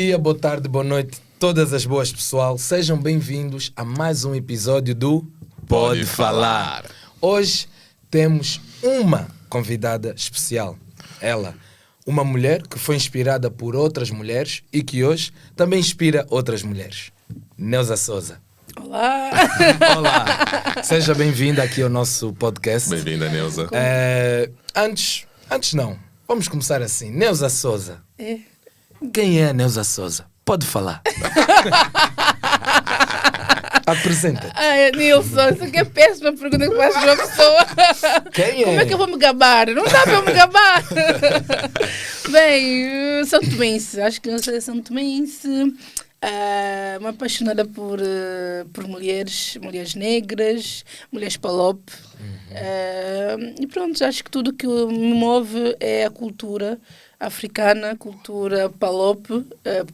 dia, boa tarde, boa noite, todas as boas pessoal. Sejam bem-vindos a mais um episódio do Pode Falar. Hoje temos uma convidada especial. Ela, uma mulher que foi inspirada por outras mulheres e que hoje também inspira outras mulheres. Neuza Souza. Olá! Olá! Seja bem-vinda aqui ao nosso podcast. Bem-vinda, Neuza. Antes não. Vamos começar assim. Neuza Souza. É. Quem é a Neuza Souza? Pode falar. Apresenta-te. Nilson, isso aqui é péssima pergunta que faz uma pessoa. Quem é? Como é que eu vou me gabar? Não dá para eu me gabar. Bem, São Tomense. Acho que eu sou São Tomense. Uma apaixonada por mulheres negras, mulheres palop. E pronto, acho que tudo que me move é a cultura africana, cultura palop.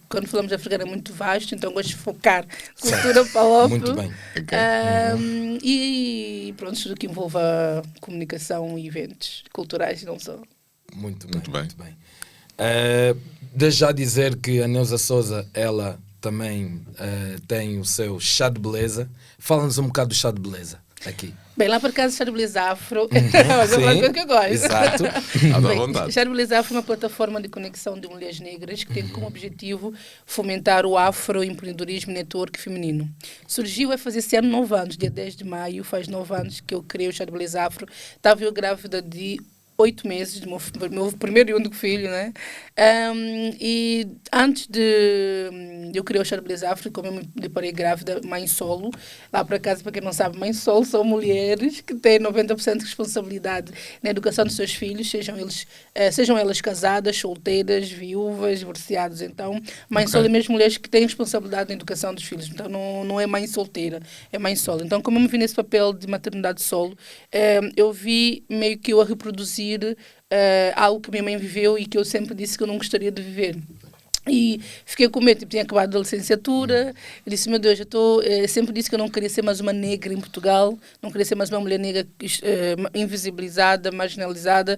Quando falamos de africana é muito vasto, então gosto de focar cultura palop. Muito bem. E pronto, tudo que envolva comunicação e eventos culturais, não só. Muito Muito bem. bem. Desde já dizer que a Neuza Souza, ela também tem o seu chá de beleza. Fala-nos um bocado do chá de beleza aqui. Bem, lá por casa, Chá de Beleza Afro, é uma coisa que eu gosto. Exato. À vontade. Chá de Beleza Afro é uma plataforma de conexão de mulheres negras que tem como objetivo fomentar o afroempreendedorismo e network feminino. Surgiu a fazer esse ano 9 anos, dia 10 de maio, faz 9 anos que eu criei o Chá de Beleza Afro. Estava eu grávida de 8 meses do meu primeiro e único filho, né? E antes de eu criar o Chá de Beleza Afro, como eu me deparei grávida, mãe solo, lá para casa, para quem não sabe, mãe solo são mulheres que têm 90% de responsabilidade na educação dos seus filhos, sejam elas casadas, solteiras, viúvas, divorciadas. Então, mãe solo é mesmo mulheres que têm responsabilidade na educação dos filhos. Então, não é mãe solteira, é mãe solo. Então, como eu me vi nesse papel de maternidade solo, eu vi meio que eu a reproduzir algo que minha mãe viveu e que eu sempre disse que eu não gostaria de viver. E fiquei com medo, tinha acabado a licenciatura, eu disse, meu Deus, sempre disse que eu não queria ser mais uma negra em Portugal, não queria ser mais uma mulher negra invisibilizada, marginalizada,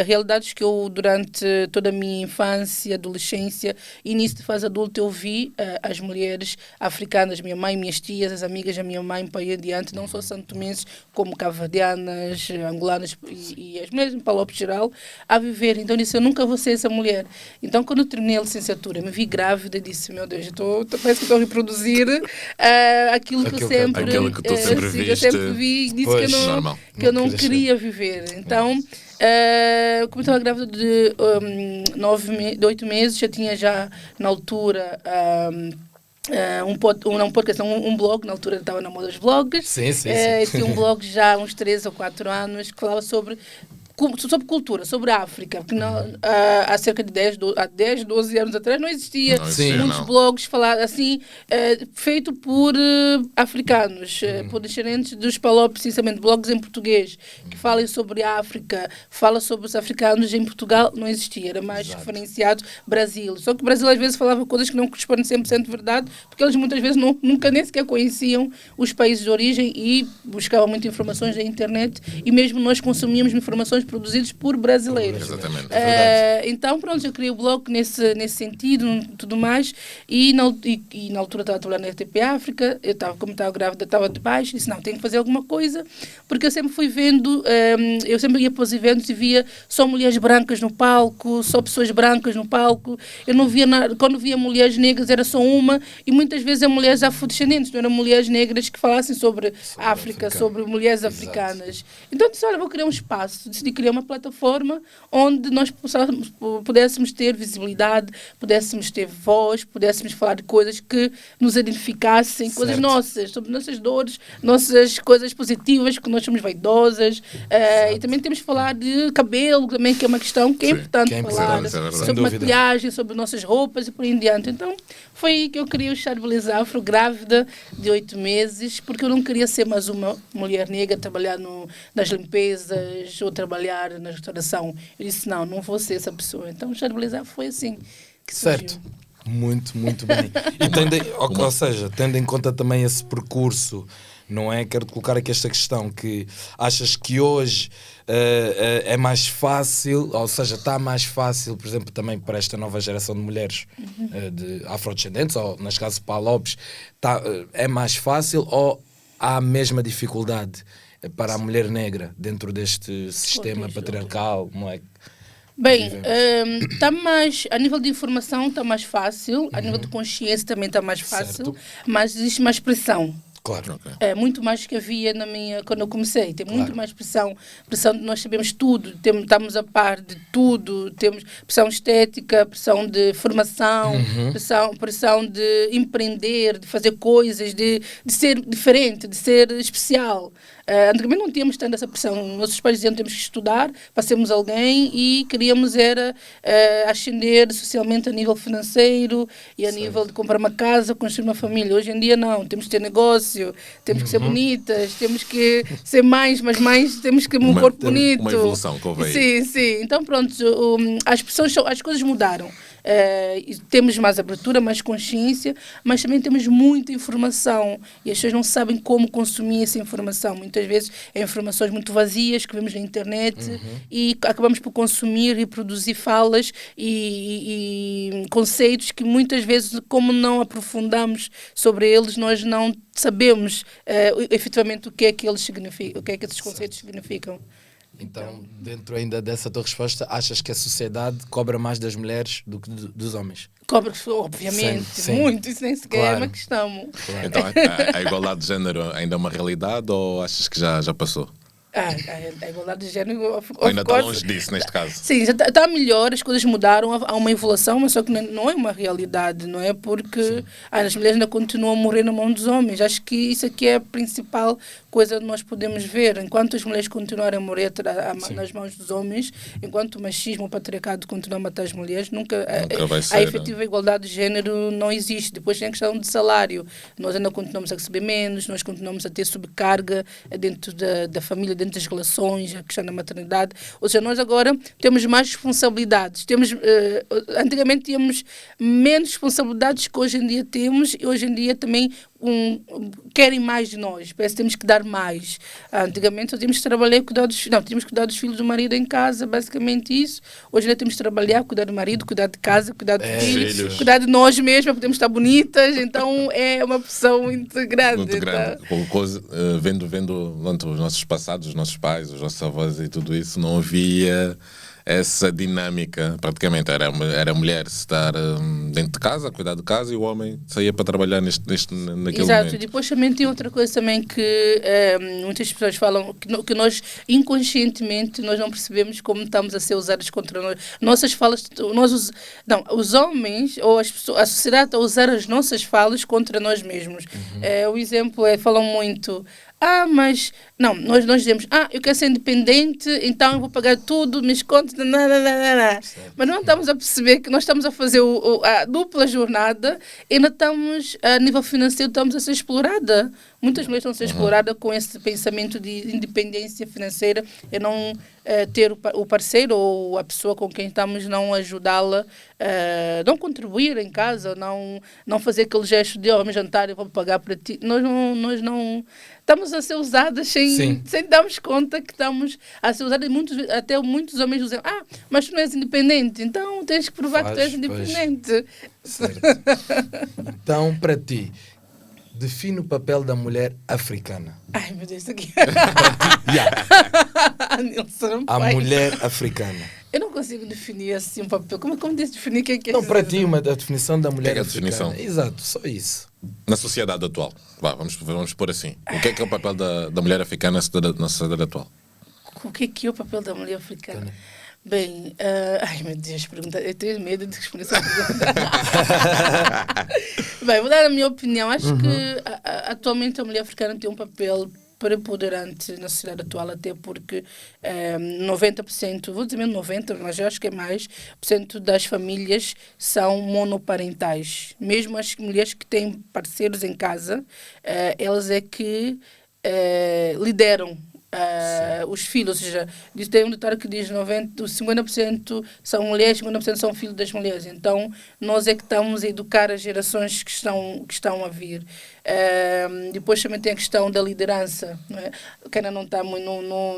realidades que eu durante toda a minha infância, adolescência, início de fase adulta, eu vi as mulheres africanas, minha mãe, minhas tias, as amigas da minha mãe, para ir adiante, não só santomenses, como cabo-verdianas, angolanas e as mulheres em Palop geral, a viver. Então eu disse, eu nunca vou ser essa mulher. Então quando eu terminei a licenciatura, me vi grávida e disse, meu Deus, parece que estou a reproduzir aquilo que eu sempre vi e disse que eu não queria viver. Então, como eu estava grávida de 8 meses, já tinha na altura um blog, na altura estava na moda dos blogs. Sim. Tinha um blog já há uns 3 ou 4 anos que falava sobre cultura, sobre a África, porque há cerca de 10, 12 anos atrás não existia muitos blogs assim, feito por africanos, por descendentes dos Palop, precisamente, blogs em português, que falem sobre a África, fala sobre os africanos em Portugal, não existia, era mais referenciado Brasil. Só que o Brasil às vezes falava coisas que não correspondem 100% de verdade, porque eles muitas vezes nunca nem sequer conheciam os países de origem e buscavam muitas informações na internet, e mesmo nós consumíamos informações produzidos por brasileiros. Exatamente. Então, pronto, eu criei o blog nesse sentido, tudo mais, e na altura estava trabalhando na RTP África, como estava grávida, estava de baixo, disse, não, tenho que fazer alguma coisa, porque eu sempre fui vendo, eu sempre ia para os eventos e via só mulheres brancas no palco, só pessoas brancas no palco, eu não via quando via mulheres negras era só uma, e muitas vezes eram mulheres afrodescendentes, não eram mulheres negras que falassem sobre África, sobre mulheres africanas. Então eu disse, olha, vou criar um espaço, decidi criar uma plataforma onde nós pudéssemos ter visibilidade, pudéssemos ter voz, pudéssemos falar de coisas que nos identificassem, coisas nossas, sobre nossas dores, nossas coisas positivas, que nós somos vaidosas, e também temos que falar de cabelo, também, que é uma questão que é importante falar, sobre maquilhagem, sobre nossas roupas e por aí em diante. Então, foi aí que eu criei o Chá de Beleza Afro, grávida de 8 meses, porque eu não queria ser mais uma mulher negra, trabalhar nas limpezas ou trabalhar na restauração. Eu disse, não vou ser essa pessoa. Então, o Chá de Beleza Afro foi assim que surgiu. Certo. Muito bem. E ou seja, tendo em conta também esse percurso não é? Quero colocar aqui esta questão, que achas que hoje é mais fácil, ou seja, está mais fácil, por exemplo, também para esta nova geração de mulheres de afrodescendentes, ou neste caso palopes, é mais fácil ou há a mesma dificuldade para a mulher negra dentro deste sistema patriarcal, não é? Bem, tá mais, a nível de informação está mais fácil, a nível de consciência também está mais fácil, mas existe mais pressão. Claro. Ok. É muito mais que havia quando eu comecei. Tem muito mais pressão de nós sabemos tudo, estamos a par de tudo, temos pressão estética, pressão de formação, pressão de empreender, de fazer coisas, de ser diferente, de ser especial. Antigamente não tínhamos tanta essa pressão. Nossos pais diziam que temos que estudar para sermos alguém e queríamos era ascender socialmente a nível financeiro e a nível de comprar uma casa, construir uma família. Hoje em dia não, temos que ter negócio, temos que ser bonitas, temos que ser mais, temos que ter um corpo bonito. Uma evolução que houve aí. Sim, sim. Então pronto, as coisas mudaram. Temos mais abertura, mais consciência, mas também temos muita informação e as pessoas não sabem como consumir essa informação. Muitas vezes é informações muito vazias que vemos na internet e acabamos por consumir e produzir falas e conceitos que muitas vezes, como não aprofundamos sobre eles, nós não sabemos efetivamente o que é que eles significam, o que é que esses conceitos significam. Então, dentro ainda dessa tua resposta, achas que a sociedade cobra mais das mulheres do que dos homens? Cobra, obviamente, Sim. muito, isso nem sequer é uma questão. Claro. Então, a igualdade de género ainda é uma realidade ou achas que já passou? A igualdade de género... Ou ainda está longe disso, neste caso? Sim, já está melhor, as coisas mudaram, há uma evolução, mas só que não é uma realidade, não é? Porque as mulheres ainda continuam a morrer na mão dos homens. Acho que isso aqui é a principal coisa que nós podemos ver. Enquanto as mulheres continuarem a morrer nas mãos dos homens, enquanto o machismo, o patriarcado continua a matar as mulheres, nunca vai ser, a efetiva igualdade de género não existe. Depois tem a questão de salário. Nós ainda continuamos a receber menos, nós continuamos a ter sobrecarga dentro da família, dentro das relações, a questão da maternidade. Ou seja, nós agora temos mais responsabilidades. Antigamente tínhamos menos responsabilidades que hoje em dia temos e hoje em dia também querem mais de nós, parece que temos que dar mais. Antigamente tínhamos que trabalhar e cuidar tínhamos que cuidar dos filhos do marido em casa, basicamente isso. Hoje já temos que trabalhar, cuidar do marido, cuidar de casa, cuidar dos filhos, cuidar de nós mesmas, podemos estar bonitas, então é uma pressão muito grande. Muito grande. Vendo os nossos passados, os nossos pais, os nossos avós e tudo isso, não havia essa dinâmica, praticamente era a mulher estar dentro de casa, cuidar de casa, e o homem saía para trabalhar naquele Exato. momento. E depois também tem outra coisa também que muitas pessoas falam que nós inconscientemente nós não percebemos como estamos a ser usadas contra nós. Nossas falas, os homens ou a sociedade está a usar as nossas falas contra nós mesmos. O exemplo falam muito... mas... Não, nós dizemos, eu quero ser independente, então eu vou pagar tudo, minhas contas, mas não estamos a perceber que nós estamos a fazer a dupla jornada e ainda estamos, a nível financeiro, estamos a ser explorada. Muitas mulheres estão a ser exploradas com esse pensamento de independência financeira e não ter o parceiro ou a pessoa com quem estamos não ajudá-la, não contribuir em casa, não fazer aquele gesto de me jantar, eu vou pagar para ti. Nós não estamos a ser usadas sem darmos conta que estamos a ser usadas. Até muitos homens dizem, mas tu não és independente, então tens que provar que tu és independente. Certo. Então, para ti, define o papel da mulher africana. Ai, meu Deus, isso aqui. Nilson, a mulher africana. Eu não consigo definir assim um papel. Como diz definir o que é não, para ti, a definição da mulher africana. Definição? Exato, só isso. Na sociedade atual. Vamos pôr assim. O que é o papel da mulher africana na sociedade atual? O que é o papel da mulher africana? Bem, ai meu Deus, eu tenho medo de responder essa pergunta. Bem, vou dar a minha opinião. Acho que atualmente a mulher africana tem um papel preponderante na sociedade atual, até porque 90%, vou dizer mesmo 90%, mas eu acho que é mais, por cento das famílias são monoparentais. Mesmo as mulheres que têm parceiros em casa, elas é que lideram os filhos, ou seja, tem um ditado que diz 50% são mulheres, 50% são filhos das mulheres. Então, nós é que estamos a educar as gerações que estão a vir. Depois também tem a questão da liderança, não é? Que ainda não está muito,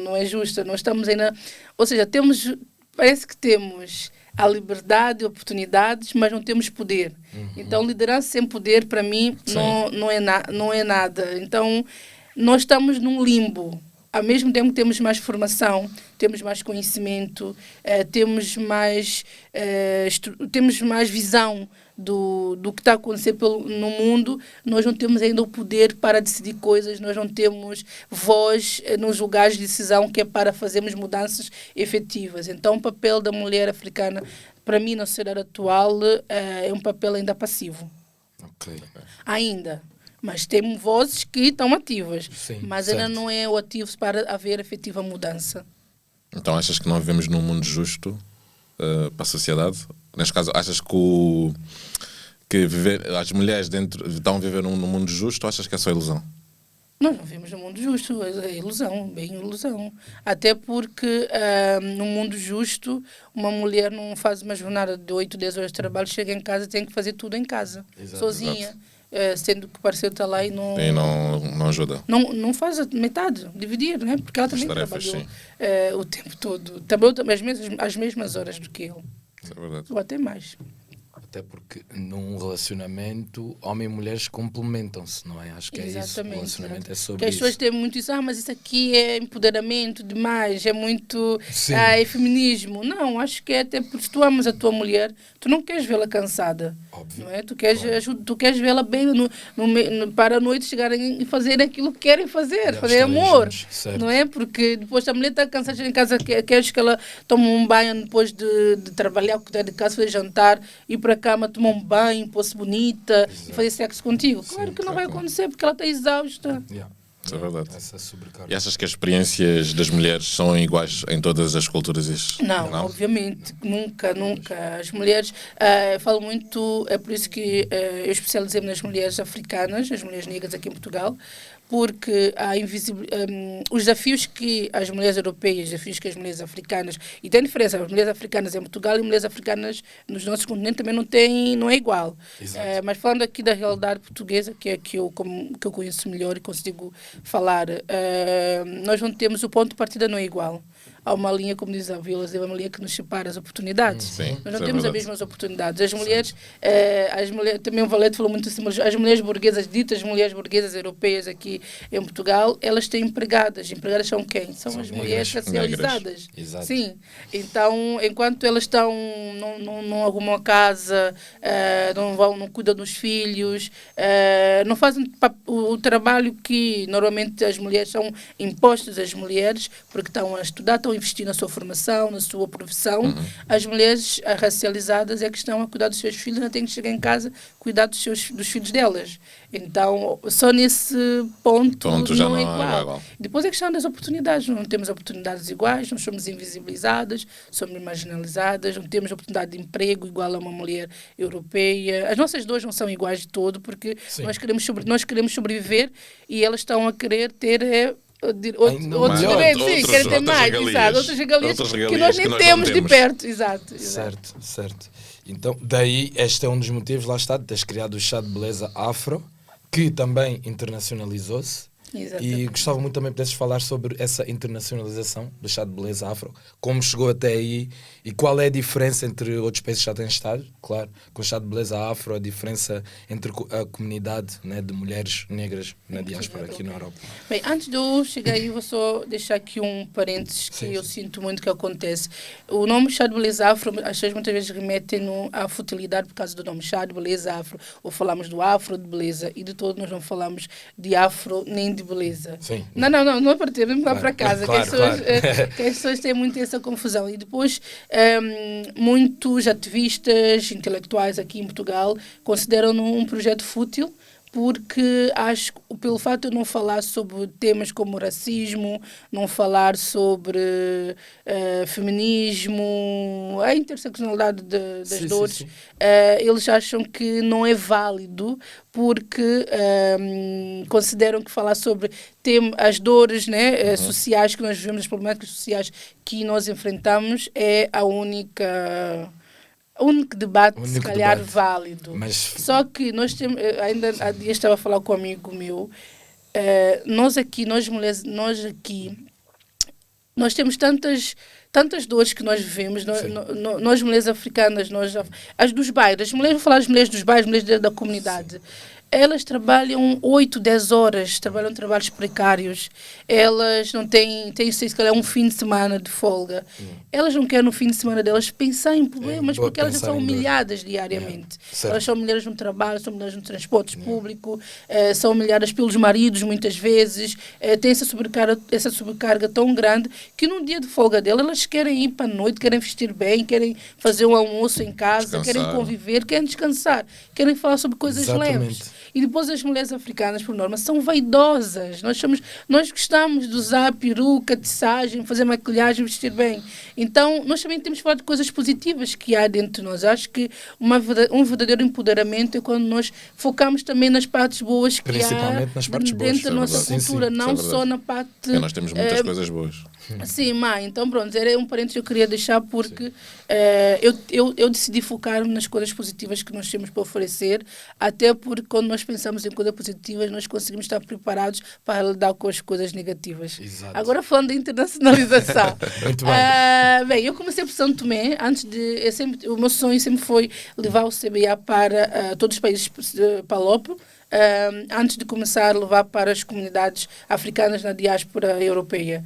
não é justa. Nós estamos ainda, ou seja, parece que temos a liberdade, oportunidades, mas não temos poder. Então, liderança sem poder, para mim, não é nada. Então, nós estamos num limbo. Ao mesmo tempo que temos mais formação, temos mais conhecimento, temos mais visão do que está a acontecer no mundo, nós não temos ainda o poder para decidir coisas, nós não temos voz nos lugares de decisão que é para fazermos mudanças efetivas. Então, o papel da mulher africana, para mim, na sociedade atual, é um papel ainda passivo. Ok. Ainda. Mas tem vozes que estão ativas. Sim, mas certo. ainda não é o ativo para haver efetiva mudança. Então achas que não vivemos num mundo justo para a sociedade? Neste caso, achas que as mulheres estão a viver num mundo justo ou achas que é só ilusão? Nós não vivemos num mundo justo, é ilusão, bem ilusão. Até porque num mundo justo, uma mulher não faz uma jornada de 8, 10 horas de trabalho, chega em casa e tem que fazer tudo em casa, sozinha. Sendo que o parceiro está lá e não ajuda. Não faz a metade, dividir, né? Porque ela também tarefas, trabalhou o tempo todo. Trabalhou as mesmas horas do que ele. Isso é verdade. Ou até mais. Até porque num relacionamento, homem e mulheres complementam-se, não é? Acho que é isso. O relacionamento é sobre que as pessoas isso. têm muito isso, mas isso aqui é empoderamento demais, é muito é feminismo. Não, acho que é até porque se tu amas a tua mulher, tu não queres vê-la cansada. Óbvio. Não é? Tu queres vê-la bem para a noite chegarem e fazer aquilo que querem fazer, fazer amor. Juntos, não é? Porque depois a mulher está cansada, chega em casa, queres que ela tome um banho depois de trabalhar, cuidar de casa, fazer jantar, ir para a cama, tomar um banho, pôr-se bonita e fazer sexo contigo. Claro que não vai acontecer porque ela está exausta. Isso é verdade. Essa E achas que as experiências das mulheres são iguais em todas as culturas? Não, obviamente, nunca. As mulheres, falo muito, é por isso que eu especializei-me nas mulheres africanas, as mulheres negras aqui em Portugal, porque os desafios que as mulheres europeias, os desafios que as mulheres africanas, e tem diferença, as mulheres africanas em Portugal e mulheres africanas nos nossos continentes também não é igual. Mas falando aqui da realidade portuguesa, que é que eu conheço melhor e consigo falar, nós não temos, o ponto de partida não é igual. Há uma linha, como diz a Vila, há uma linha que nos separa as oportunidades. Sim, nós não temos as mesmas oportunidades. As mulheres, também o Valete falou muito assim, as mulheres burguesas, ditas mulheres burguesas europeias aqui em Portugal, elas têm empregadas. Empregadas são quem? São as mulheres racializadas. Sim. Então, enquanto elas não arrumam a casa, não cuidam dos filhos, não fazem o trabalho que normalmente as mulheres são impostos às mulheres, porque estão a estudar, estão a investir na sua formação, na sua profissão. As mulheres racializadas é que estão a cuidar dos seus filhos, não têm que chegar em casa cuidar dos filhos delas. Então, só nesse ponto não é igual. Depois é a questão das oportunidades. Não temos oportunidades iguais, nós somos invisibilizadas, somos marginalizadas, não temos oportunidade de emprego igual a uma mulher europeia. As nossas dores não são iguais de todo, porque nós queremos sobreviver e elas estão a querer ter... outros direitos, querem ter mais, outras regalias que nós nem temos de perto. Exato. Certo. Então, daí, este é um dos motivos, lá está, de teres criado o chá de beleza afro, que também internacionalizou-se. Exatamente. E gostava muito também de pudesses falar sobre essa internacionalização do chá de beleza afro, como chegou até aí e qual é a diferença entre outros países que já têm estado, claro, com o chá de beleza afro, a diferença entre a comunidade, né, de mulheres negras na diáspora aqui na Europa. Bem, antes de eu chegar aí, vou só deixar aqui um parênteses que eu sinto muito que acontece. O nome chá de beleza afro, as pessoas muitas vezes remetem à futilidade por causa do nome chá de beleza afro, ou falamos do afro de beleza, e de todo nós não falamos de afro nem de beleza. Sim. Não é para ter, vamos lá para casa, claro. Que as pessoas têm muito essa confusão. E depois, muitos ativistas intelectuais aqui em Portugal consideram-no um projeto fútil, porque acho que pelo fato de eu não falar sobre temas como racismo, não falar sobre feminismo, a interseccionalidade das dores, sim. Eles acham que não é válido porque consideram que falar sobre as dores, né, sociais que nós vivemos, as problemáticas sociais que nós enfrentamos é o único debate, se calhar, válido. Mas... Só que nós temos, ainda há dias estava a falar com um amigo meu, nós mulheres, nós temos tantas dores que nós vivemos, nós mulheres africanas, as dos bairros, vou falar das mulheres dos bairros, mulheres da comunidade. Elas trabalham 8, 10 horas, trabalham trabalhos precários, elas não têm se calhar um fim de semana de folga. Elas não querem no fim de semana delas pensar em problemas, porque elas já são humilhadas diariamente. Elas são humilhadas no trabalho, são humilhadas no transporte público, são humilhadas pelos maridos muitas vezes, têm essa sobrecarga tão grande que no dia de folga delas, elas querem ir para a noite, querem vestir bem, querem fazer um almoço em casa, querem conviver, querem descansar, querem falar sobre coisas leves. E depois as mulheres africanas, por norma, são vaidosas. Nós gostamos de usar peruca, tissagem, fazer maquilhagem, vestir bem. Então, nós também temos que falar de coisas positivas que há dentro de nós. Acho que um verdadeiro empoderamento é quando nós focamos também nas partes boas que há nas partes dentro da nossa cultura, não só na parte... nós temos muitas coisas boas. Sim, mãe. Então, pronto, era um parênteses que eu queria deixar porque eu decidi focar-me nas coisas positivas que nós temos para oferecer, até porque quando nós pensamos em coisas positivas, nós conseguimos estar preparados para lidar com as coisas negativas. Exato. Agora, falando de internacionalização. Muito bem. Bem, eu comecei por São Tomé, o meu sonho sempre foi levar o CBA para todos os países PALOP, antes de começar a levar para as comunidades africanas na diáspora europeia.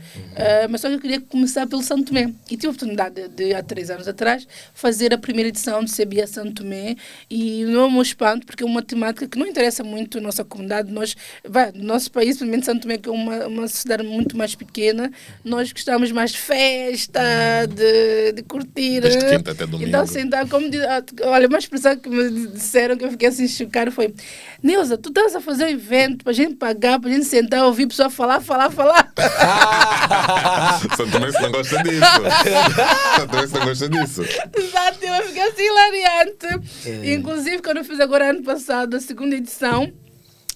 Mas só que eu queria começar pelo São Tomé. E tive a oportunidade de, há 3 anos atrás, fazer a primeira edição de CBA São Tomé. E não é um espanto, porque é uma temática que não interessa muito a nossa comunidade. No nosso país, pelo menos São Tomé, que é uma sociedade muito mais pequena, nós gostamos mais de festa, de curtir. Desde quinta até domingo. Então, sentar, olha, uma expressão que me disseram que eu fiquei assim chocada foi: Neuza, tu estás a fazer um evento para a gente pagar, para a gente sentar, ouvir a pessoa falar. São Tomé não gosta disso. São Tomé não gosta disso. Exato, eu fiquei assim hilariante. Inclusive, quando eu fiz agora ano passado a segunda edição,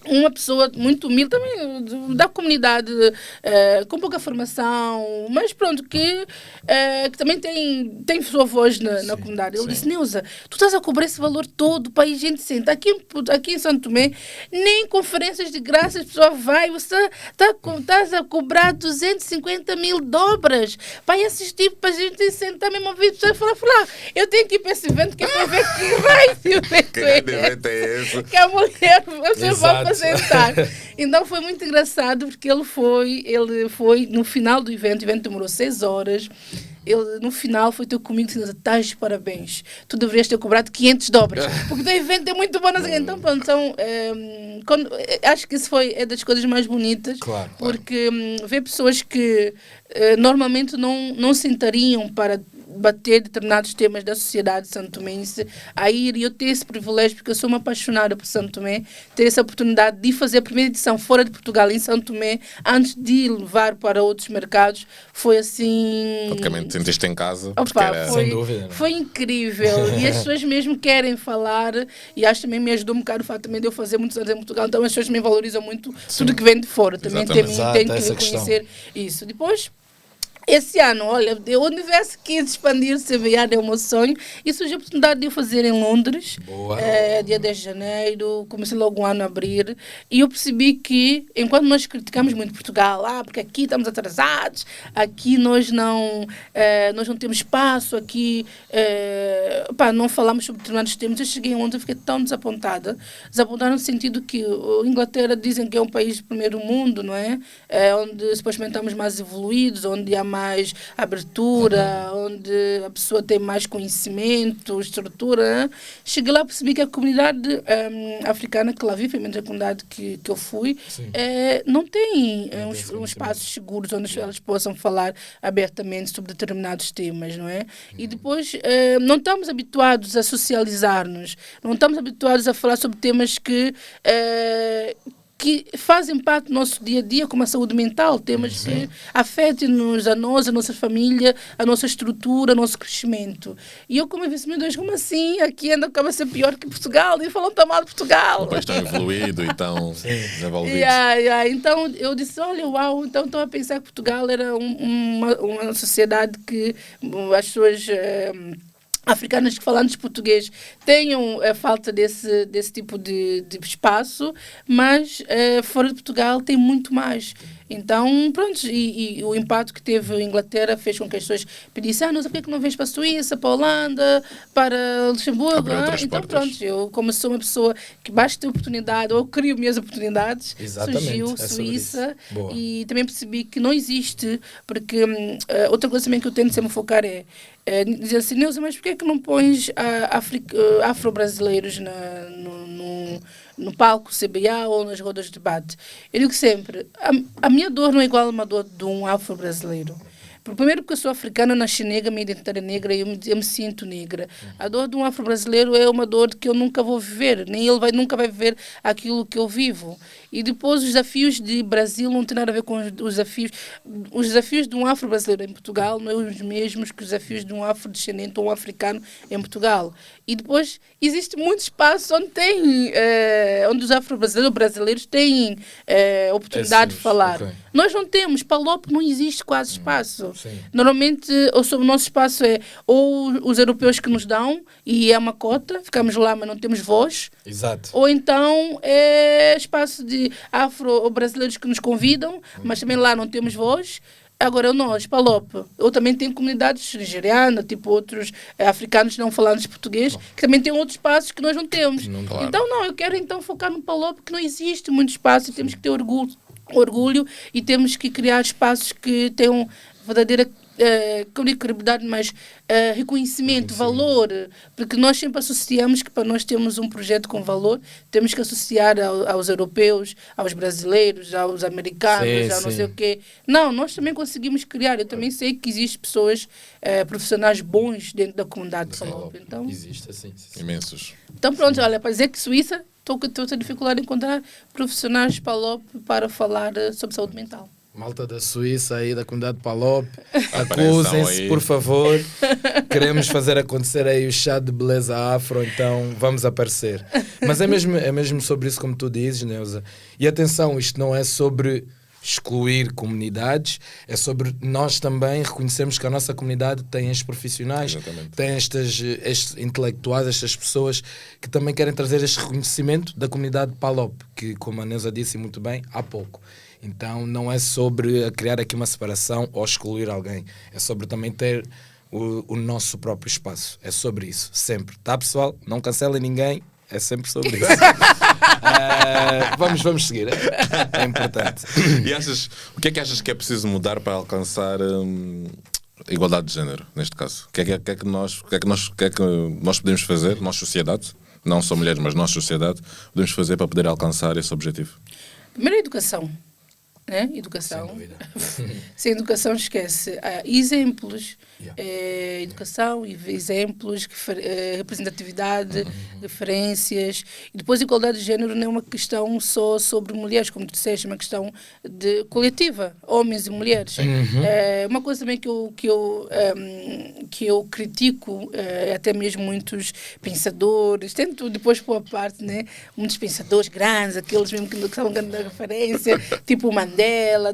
uma pessoa muito humilde também da comunidade, com pouca formação, mas pronto, que também tem sua voz na comunidade. Ele disse: Neuza, tu estás a cobrar esse valor todo para a gente sentar aqui em São Tomé, nem conferências de graça a pessoa vai, você estás a cobrar 250 mil dobras para ir assistir, para a gente sentar mesmo, ouvir pessoas falar, eu tenho que ir para esse evento, que é para ver que vai esse evento. Que evento é esse? Que a mulher vai sentar. Então foi muito engraçado, porque ele foi no final do evento, o evento demorou 6 horas. Ele, no final, foi ter comigo e disse: estás de parabéns, tu deverias ter cobrado 500 dobras, porque o teu evento é muito bom. Então, pronto, acho que isso é das coisas mais bonitas, claro, porque ver pessoas que normalmente não sentariam para bater determinados temas da sociedade santomense a ir, e eu ter esse privilégio, porque eu sou uma apaixonada por São Tomé, ter essa oportunidade de fazer a primeira edição fora de Portugal, em São Tomé, antes de levar para outros mercados, foi assim... Praticamente sentiste em casa. Sem dúvida. Foi incrível. E as pessoas mesmo querem falar, e acho que também me ajudou um bocado o fato também de eu fazer muitos anos em Portugal, então as pessoas também valorizam muito tudo que vem de fora. Também tem que reconhecer isso. Depois, esse ano, olha, o universo quis expandir o CBA, deu o meu sonho, e surgiu a oportunidade de eu fazer em Londres, dia 10 de janeiro, comecei logo um ano a abrir, e eu percebi que, enquanto nós criticamos muito Portugal, porque aqui estamos atrasados, aqui nós não temos espaço, aqui não falamos sobre determinados temas. Eu cheguei em Londres e fiquei tão desapontada no sentido que a Inglaterra dizem que é um país de primeiro mundo, não é? Onde supostamente estamos mais evoluídos, onde há mais mais abertura, onde a pessoa tem mais conhecimento, estrutura. Cheguei lá e percebi que a comunidade africana que lá vive, pelo menos a comunidade que eu fui, não tem um espaços seguros onde elas possam falar abertamente sobre determinados temas, não é? E depois não estamos habituados a socializar-nos, não estamos habituados a falar sobre temas que fazem parte do nosso dia a dia, como a saúde mental, temas que afetem-nos, a nós, a nossa família, a nossa estrutura, o nosso crescimento. E eu, como eu disse, meu Deus, como assim? Aqui ainda acaba a ser pior que Portugal, e falam tão mal de Portugal. Depois estão evoluídos e estão desenvolvidos. Então eu disse, olha, uau, então estou a pensar que Portugal era uma sociedade que as pessoas africanas que falantes português tenham falta desse tipo de espaço, mas fora de Portugal tem muito mais. Então, pronto, e o impacto que teve a Inglaterra fez com que as pessoas pedissem, não sei porque é que não vens para a Suíça, para a Holanda, para Luxemburgo. Então, pronto, eu como sou uma pessoa que basta ter oportunidade, ou crio minhas oportunidades, surgiu Suíça, e também percebi que não existe, porque outra coisa também que eu tento sempre focar dizer assim, Neuza, mas porquê é que não pões afro-brasileiros no palco CBA ou nas rodas de debate? Eu digo sempre, a minha dor não é igual a uma dor de um afro-brasileiro. Primeiro porque eu sou africana, nasci negra, minha identidade é negra e eu me sinto negra. A dor de um afro-brasileiro é uma dor que eu nunca vou viver, nem ele nunca vai viver aquilo que eu vivo. E depois os desafios de Brasil não têm nada a ver com os desafios. Os desafios de um afro-brasileiro em Portugal não são os mesmos que os desafios de um afrodescendente ou um africano em Portugal. E depois existe muito espaço onde os afro-brasileiros têm oportunidade de falar. Okay. Nós não temos, Palop não existe quase espaço. Normalmente o nosso espaço é ou os europeus que nos dão e é uma cota, ficamos lá mas não temos voz. Exato. Ou então é espaço de afro-brasileiros que nos convidam, mas também lá não temos voz. Agora, nós, Palop, eu também tenho comunidades nigerianas, tipo outros africanos não falantes português, que também têm outros espaços que nós não temos. Claro. Então, eu quero então focar no Palop, porque não existe muito espaço e temos que ter orgulho e temos que criar espaços que tenham verdadeira credibilidade, mas reconhecimento, valor, porque nós sempre associamos que para nós termos um projeto com valor, temos que associar aos europeus, aos brasileiros, aos americanos, não sei o quê. Não, nós também conseguimos criar. Eu também sei que existem pessoas, profissionais bons dentro da comunidade de Palop. Então, existe, sim. Imensos. Então, pronto, olha, para dizer que Suíça, estou com dificuldade em encontrar profissionais de Palop para falar sobre saúde mental. Malta da Suíça aí, da comunidade de Palop, acusem-se, por favor. Queremos fazer acontecer aí o chá de beleza afro, então vamos aparecer. Mas é mesmo sobre isso como tu dizes, Neuza. E atenção, isto não é sobre excluir comunidades, é sobre nós também reconhecermos que a nossa comunidade tem estes profissionais, tem estes intelectuais, estas pessoas que também querem trazer este reconhecimento da comunidade de Palop, que, como a Neuza disse muito bem, há pouco. Então não é sobre criar aqui uma separação ou excluir alguém. É sobre também ter o nosso próprio espaço. É sobre isso, sempre. Tá, pessoal? Não cancelem ninguém. É sempre sobre isso. Vamos seguir. É importante. E o que é que achas que é preciso mudar para alcançar igualdade de género, neste caso? O que é que nós podemos fazer, nós sociedade, não só mulheres, mas nós sociedade, podemos fazer para poder alcançar esse objetivo? Primeiro, a educação. Né? Educação. Sem educação, esquece. Há exemplos, educação, exemplos, representatividade, referências. E depois, a igualdade de género não é uma questão só sobre mulheres, como tu disseste, é uma questão coletiva, homens e mulheres. É uma coisa também que eu critico, até mesmo muitos pensadores, tento depois pôr a parte, né? Muitos pensadores grandes, aqueles mesmo que são grande referência, tipo Mandela,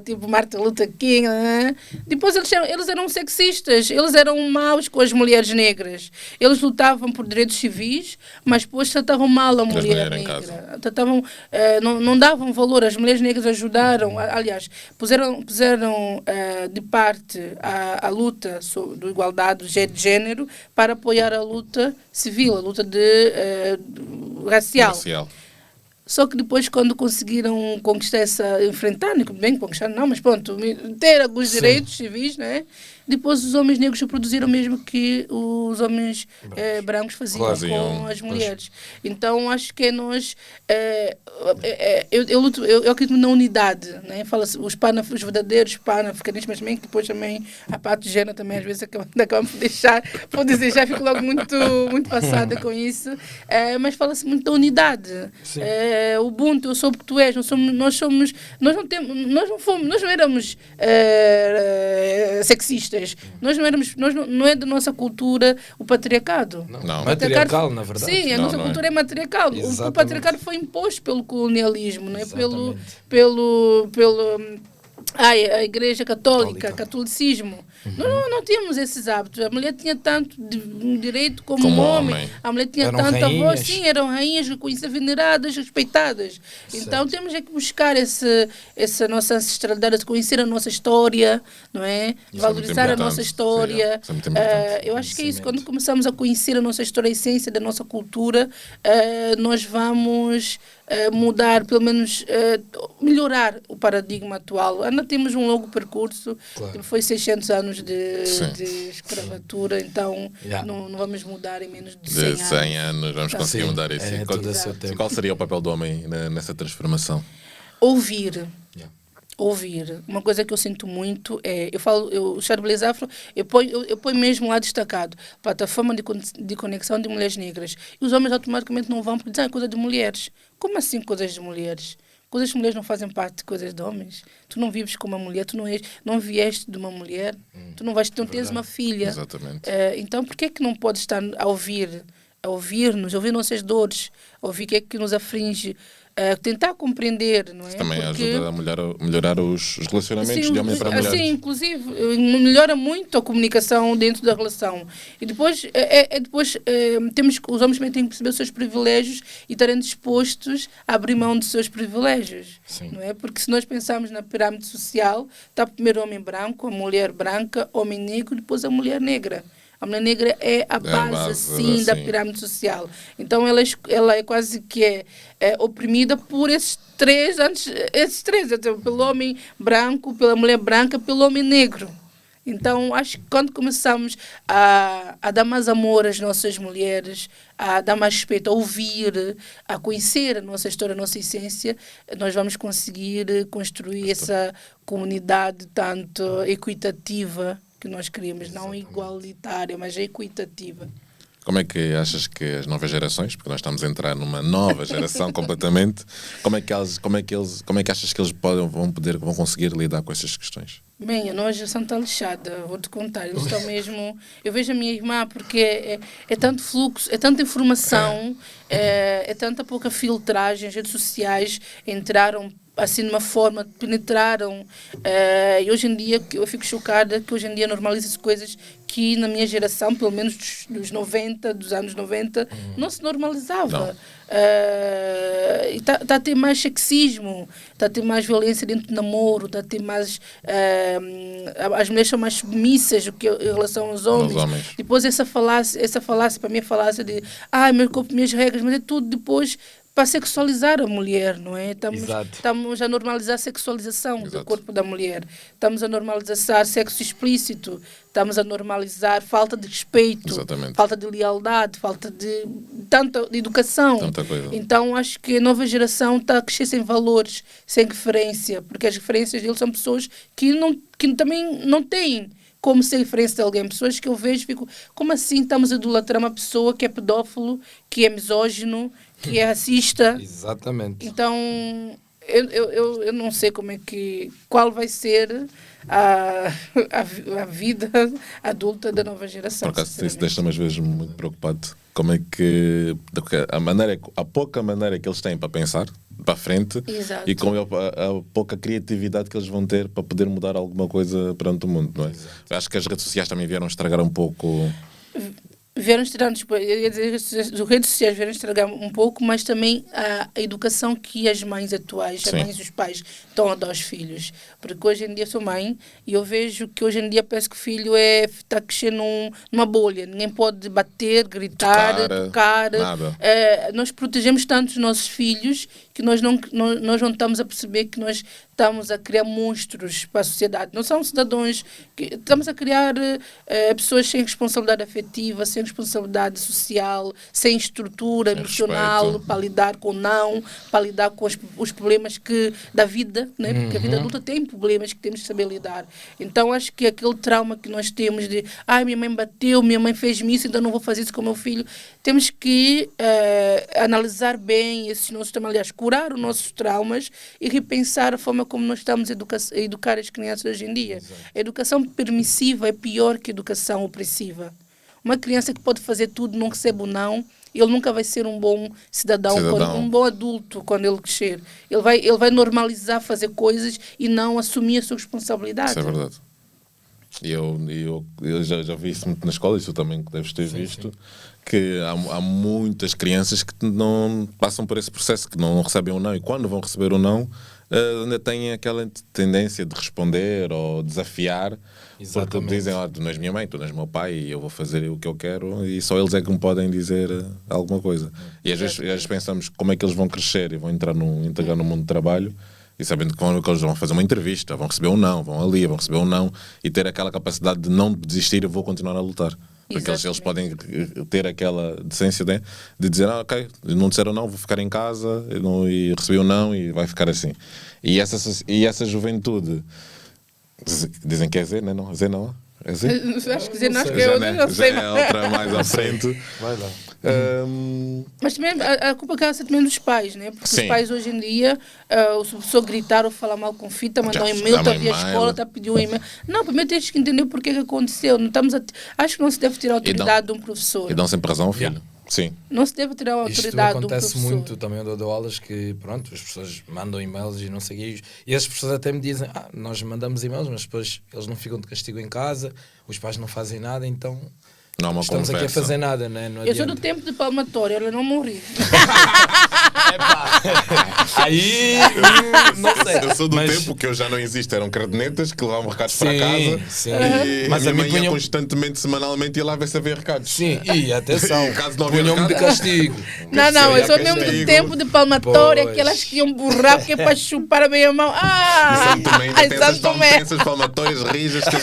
tipo Martin Luther King, né? Depois eles eram sexistas, eles eram maus com as mulheres negras. Eles lutavam por direitos civis, mas depois tratavam mal a mulher negra. Tratavam, não davam valor. As mulheres negras ajudaram, aliás, puseram de parte a luta da igualdade de género para apoiar a luta civil, a luta racial. Só que depois, quando conseguiram conquistar enfrentar, bem conquistar não, mas pronto, ter alguns direitos civis, né? Depois os homens negros produziram mesmo que os homens brancos faziam com as mulheres. Então acho que nós, eu acredito na unidade, né? Fala-se os verdadeiros pan-africanistas, mas também que depois também a parte de género também às vezes acabamos por desejar, fico logo muito passada com isso, mas fala-se muito da unidade. Ubuntu, eu sou o que tu és, nós não éramos sexistas. Não é da nossa cultura o patriarcado. Não. Matriarcal, na verdade. Sim, a nossa cultura é matriarcal. O patriarcado foi imposto pelo colonialismo, não é? A Igreja Católica, catolicismo. Nós não tínhamos esses hábitos. A mulher tinha tanto direito como o homem. A mulher tinha tanta voz. Sim, eram rainhas reconhecidas, veneradas, respeitadas. Então temos que buscar essa nossa ancestralidade, conhecer a nossa história, não é? Valorizar a nossa história. Eu acho que é isso. Quando começamos a conhecer a nossa história, a essência da nossa cultura, nós vamos mudar, pelo menos melhorar o paradigma atual. Ainda temos um longo percurso, foi 600 anos de escravatura, então não vamos mudar em menos de 100 anos. Vamos conseguir mudar isso. Qual seria o papel do homem nessa transformação? Ouvir. Uma coisa que eu sinto muito é, o Charbelez Afro, eu ponho mesmo lá destacado, plataforma de conexão de mulheres negras. E os homens automaticamente não vão dizer, é coisa de mulheres. Como assim coisas de mulheres? Coisas de mulheres não fazem parte de coisas de homens. Tu não vives com uma mulher, tu não vieste de uma mulher, tu não tens uma filha. Exatamente. Então, por que não podes estar a ouvir-nos, ouvir nossas dores, ouvir o que é que nos aflige, tentar compreender, não é? Isso também ajuda a melhorar os relacionamentos de homem para mulher. Sim, inclusive, melhora muito a comunicação dentro da relação. E depois, os homens também têm que perceber os seus privilégios e estarem dispostos a abrir mão dos seus privilégios. Não é? Porque se nós pensarmos na pirâmide social, está primeiro o homem branco, a mulher branca, o homem negro, depois a mulher negra. A mulher negra é a base da pirâmide social. Então, ela é quase que oprimida por esses três, pelo homem branco, pela mulher branca, pelo homem negro. Então, acho que quando começamos a dar mais amor às nossas mulheres, a dar mais respeito, a ouvir, a conhecer a nossa história, a nossa essência, nós vamos conseguir construir essa comunidade tanto equitativa que nós queríamos, não igualitária, mas equitativa. Como é que achas que as novas gerações, porque nós estamos a entrar numa nova geração completamente, como é que achas que eles vão conseguir lidar com essas questões? Bem, a nova geração está lixada, vou-te contar. Eles estão mesmo... Eu vejo a minha irmã porque é tanto fluxo, é tanta informação, é tanta pouca filtragem, as redes sociais entraram assim de uma forma, penetraram, e hoje em dia eu fico chocada que hoje em dia normaliza-se coisas que na minha geração, pelo menos dos anos 90, não se normalizava. Está a ter mais sexismo, está a ter mais violência dentro do namoro, está a ter mais... as mulheres são mais submissas do que em relação aos homens. Depois essa falácia, para mim é falácia de meu corpo, minhas regras, mas é tudo depois para sexualizar a mulher, não é? Estamos a normalizar a sexualização do corpo da mulher. Estamos a normalizar sexo explícito. Estamos a normalizar falta de respeito, falta de lealdade, falta de educação. Tanta coisa. Então, acho que a nova geração está a crescer sem valores, sem referência, porque as referências deles são pessoas que também não têm como ser referência de alguém. Pessoas que eu vejo e fico, como assim estamos a idolatrar uma pessoa que é pedófilo, que é misógino, que é racista? Exatamente. Então, eu não sei qual vai ser a vida adulta da nova geração. Por acaso, isso deixa-me às vezes muito preocupado. Como é que a pouca maneira que eles têm para pensar para a frente, e com a pouca criatividade que eles vão ter para poder mudar alguma coisa perante o mundo, não é? Acho que as redes sociais também vieram estragar um pouco. Vieram estragar, as redes sociais vieram estragar um pouco, mas também a educação que as mães atuais, as mães e os pais estão a dar aos filhos. Porque hoje em dia sou mãe e eu vejo que hoje em dia parece que o filho está crescendo numa bolha. Ninguém pode bater, gritar, tocar. Nada. Nós protegemos tanto os nossos filhos que nós não estamos a perceber que nós estamos a criar monstros para a sociedade. Não são cidadãos que estamos a criar pessoas sem responsabilidade afetiva, sem responsabilidade social, sem estrutura emocional respeito. para lidar com não, para lidar com os problemas da vida, né? Porque a vida adulta tem problemas que temos que saber lidar. Então acho que aquele trauma que nós temos de minha mãe bateu, minha mãe fez-me isso, então não vou fazer isso com o meu filho, temos que analisar bem esses nossos traumas, aliás, curar os nossos traumas e repensar a forma como nós estamos a educar as crianças hoje em dia. Exato. A educação permissiva é pior que a educação opressiva. Uma criança que pode fazer tudo, não recebe o não, ele nunca vai ser um bom cidadão. Um bom adulto quando ele crescer. Ele vai normalizar fazer coisas e não assumir a sua responsabilidade. Isso é verdade. E eu já vi isso muito na escola, isso também deves ter visto, que há muitas crianças que não passam por esse processo, que não recebem o não, e quando vão receber o não, ainda têm aquela tendência de responder ou desafiar. Exatamente. Porque dizem, tu não és minha mãe, tu não és meu pai, e eu vou fazer o que eu quero, e só eles é que me podem dizer alguma coisa. E às vezes pensamos como é que eles vão crescer e vão integrar no mundo do trabalho, e sabendo que eles vão fazer uma entrevista, vão receber um não, vão receber um não, e ter aquela capacidade de não desistir, eu vou continuar a lutar. Porque eles podem ter aquela decência de dizer, ok, não disseram não, vou ficar em casa, e recebi um não, e vai ficar assim. E essa juventude, dizem que é Z, não é? Z não? É Z? Acho que não sei. Já é outra mais à frente. Vai lá. Mas também a culpa acaba também dos pais, né? Porque Sim. os pais hoje em dia, se a pessoa gritar ou falar mal com fita, mandar um e-mail, está a vir à escola, está a pedir um e-mail. Não, primeiro tens que entender porque que aconteceu. Acho que não se deve tirar a autoridade de um professor. E dão sempre razão ao filho. Sim. Não se deve tirar a autoridade de um professor. Isto acontece muito também, eu dou aulas que, pronto, as pessoas mandam e-mails e não sei o quê, e as pessoas até me dizem, nós mandamos e-mails, mas depois eles não ficam de castigo em casa, os pais não fazem nada, então não, uma estamos conversa. aqui a fazer nada, né? Não eu sou do tempo de palmatória, ela não morri. Aí, não sei. Eu sou do tempo que eu já não existo, eram cadernetas que levavam recados para casa. Sim. E Mas a minha a mim mãe ia constantemente, semanalmente, ia lá ver se havia recados. Sim, e atenção, Caso não havia punham-me de recado. castigo. Não, eu sou mesmo do tempo de palmatória, Pois. aquelas que iam burrar porque é para chupar bem a mão. Santo Tomé, tem essas palmatórias rijas que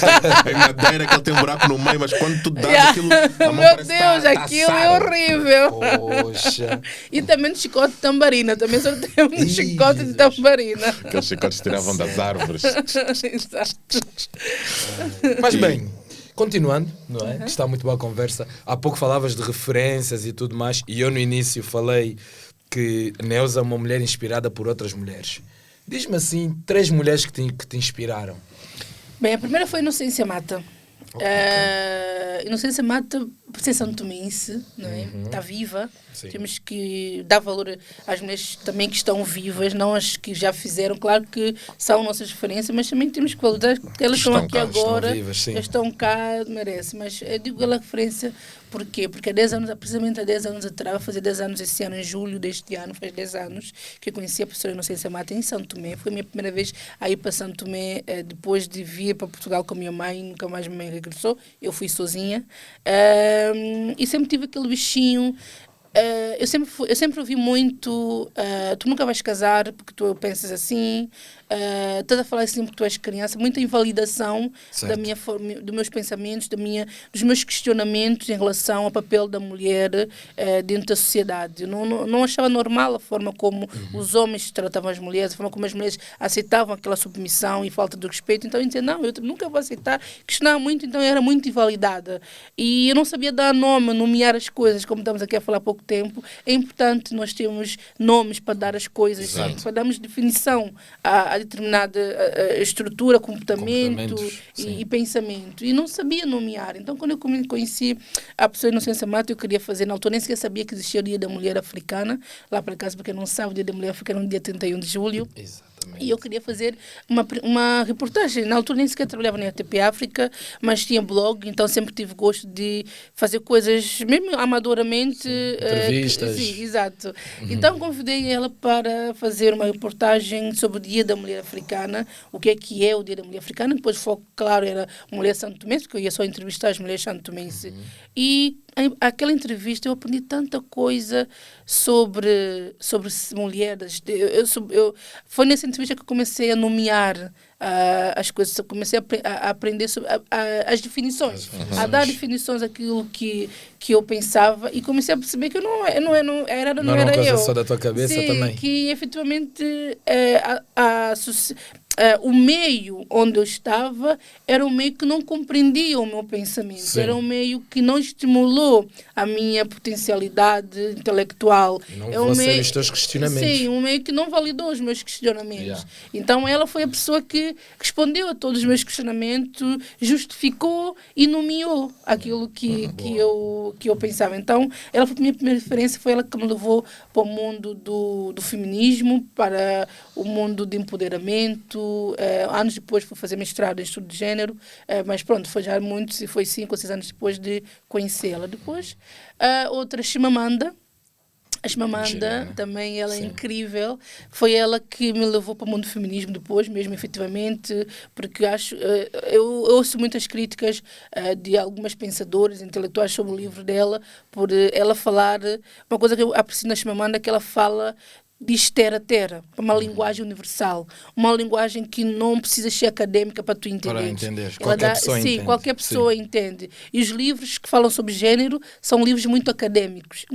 em madeira, que ele tem um buraco no meio, mas quando tu dás aquilo, a mão Meu parece Deus, que tá aquilo é assada. horrível. Poxa. E também de chicote de tambarina. Também só tem um chicote de tambarina. Aqueles chicotes tiravam das árvores. Exato. Mas bem, continuando, não é? Que está muito boa a conversa. Há pouco falavas de referências e tudo mais, e eu no início falei que Neuza é uma mulher inspirada por outras mulheres. Diz-me assim, 3 mulheres que te inspiraram. Bem, a primeira foi Inocência Mata. Inocência Mata, por ser santomense, não é? Está viva. Sim. Temos que dar valor às mulheres também que estão vivas, não as que já fizeram. Claro que são nossas referências, mas também temos que valorizar que elas estão aqui agora, estão vivas, sim. estão cá, merecem. Mas eu digo ela referência, porquê? Porque há 10 anos, precisamente há 10 anos atrás, vou fazer 10 anos esse ano, em julho deste ano, faz 10 anos, que eu conheci a professora Inocência Mata em São Tomé. Foi a minha primeira vez a ir para São Tomé, depois de vir para Portugal com a minha mãe, nunca mais minha mãe regressou, eu fui sozinha. E sempre tive aquele bichinho. Eu sempre ouvi muito, tu nunca vais casar porque tu pensas assim, estás a falar assim porque tu és criança, muita invalidação da minha forma, dos meus pensamentos, dos meus questionamentos em relação ao papel da mulher dentro da sociedade. Eu não achava normal a forma como os homens tratavam as mulheres, a forma como as mulheres aceitavam aquela submissão e falta de respeito. Então eu dizia, não, eu nunca vou aceitar. Questionava muito, então eu era muito invalidada. E eu não sabia dar nome, nomear as coisas, como estamos aqui a falar há pouco tempo. É importante nós termos nomes para dar as coisas, para darmos definição a determinada estrutura, comportamento e pensamento. E não sabia nomear. Então, quando eu conheci a pessoa Inocência Mata, eu queria fazer, na altura nem sequer sabia que existia o Dia da Mulher Africana, lá para casa, porque não sabe, o Dia da Mulher Africana é no dia 31 de julho. Exatamente. E eu queria fazer uma reportagem. Na altura nem sequer trabalhava na RTP África, mas tinha blog, então sempre tive gosto de fazer coisas, mesmo amadoramente. Entrevistas. Sim, exato. Então convidei ela para fazer uma reportagem sobre o Dia da Mulher Africana, o que é o Dia da Mulher Africana. Depois o foco, claro, era mulher santomense, porque eu ia só entrevistar as mulheres santomenses. E aquela entrevista eu aprendi tanta coisa sobre mulheres. Foi nessa entrevista que eu comecei a nomear as coisas, eu comecei a aprender sobre as definições, a dar definições àquilo que eu pensava, e comecei a perceber que não era uma coisa eu. só da tua cabeça. Sim, também. que efetivamente o meio onde eu estava era um meio que não compreendia o meu pensamento. Sim. Era um meio que não estimulou a minha potencialidade intelectual. Não você os teus questionamentos. Sim, um meio que não validou os meus questionamentos. Yeah. Então ela foi a pessoa que respondeu a todos os meus questionamentos, justificou e nomeou aquilo que eu pensava. Então ela foi a minha primeira referência, foi ela que me levou para o mundo do feminismo, para o mundo de empoderamento. Anos depois fui fazer mestrado em estudo de género, mas pronto, foi já foi 5 ou 6 anos depois de conhecê-la. Depois, outra, Chimamanda. A Chimamanda, também ela é incrível. Foi ela que me levou para o mundo do feminismo depois, mesmo efetivamente, porque eu ouço muitas críticas de algumas pensadoras, intelectuais sobre o livro dela, por ela falar. Uma coisa que eu aprecio na Chimamanda é que ela fala diz terra, uma linguagem universal, uma linguagem que não precisa ser académica para tu entender. Para entender. Qualquer pessoa entende. Sim, qualquer pessoa entende. E os livros que falam sobre género são livros muito académicos.